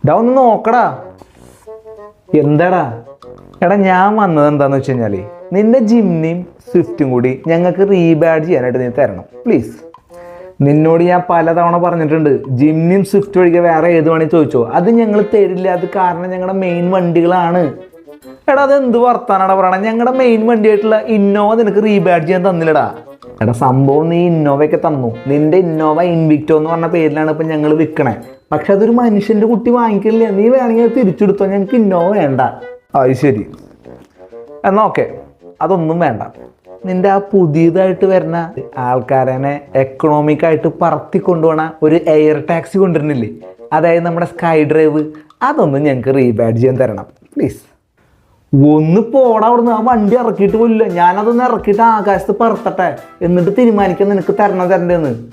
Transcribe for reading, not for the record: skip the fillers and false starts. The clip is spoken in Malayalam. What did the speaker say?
ഡാ ഒന്ന് നോക്കടാ. എന്താടാ? എടാ ഞാൻ വന്നത് എന്താന്ന് വെച്ച് കഴിഞ്ഞാല് നിന്റെ ജിംനിയും സ്വിഫ്റ്റും കൂടി ഞങ്ങൾക്ക് റീബാഡ് ചെയ്യാനായിട്ട് നീ തരണം പ്ലീസ്. നിന്നോട് ഞാൻ പലതവണ പറഞ്ഞിട്ടുണ്ട്, ജിംനിയും സ്വിഫ്റ്റ് ഒഴികെ വേറെ ഏത് വേണമെങ്കിൽ ചോദിച്ചോ, അത് ഞങ്ങൾ തരില്ല. അത് കാരണം ഞങ്ങളുടെ മെയിൻ വണ്ടികളാണ്. എടാ അത് എന്ത് വർത്താനാടാ പറയണ? ഞങ്ങളുടെ മെയിൻ വണ്ടിയായിട്ടുള്ള ഇന്നോവ നിനക്ക് റീബാഡ് ചെയ്യാൻ തന്നില്ലടാ. എടാ സംഭവം നീ ഇന്നോവയൊക്കെ തന്നു. നിന്റെ ഇന്നോവ ഇൻവിക്ടോ എന്ന് പറഞ്ഞ പേരിലാണ് ഇപ്പം ഞങ്ങൾ വിൽക്കണേ. പക്ഷെ അതൊരു മനുഷ്യൻ്റെ കുട്ടി വാങ്ങിക്കില്ല. നീ വേണമെങ്കിൽ അത് തിരിച്ചെടുത്തോ, ഞങ്ങൾക്ക് ഇന്നോവ വേണ്ട. അത് ശരി, എന്നാ ഓക്കെ, അതൊന്നും വേണ്ട. നിന്റെ ആ പുതിയതായിട്ട് വരുന്ന ആൾക്കാരെ എക്കണോമിക്കായിട്ട് പറത്തി കൊണ്ടുപോകണ ഒരു എയർ ടാക്സി കൊണ്ടുവരുന്നില്ലേ, അതായത് നമ്മുടെ സ്കൈ ഡ്രൈവ്, അതൊന്നും ഞങ്ങൾക്ക് റീബാഡ് ചെയ്യാൻ തരണം പ്ലീസ്. ഒന്ന് പോടാ അവിടുന്ന്. ആ വണ്ടി ഇറക്കിയിട്ട് പോലില്ല. ഞാനതൊന്ന് ഇറക്കിയിട്ട് ആകാശത്ത് പറത്തട്ടെ, എന്നിട്ട് തീരുമാനിക്കാൻ നിനക്ക് തരണ്ടേന്ന്.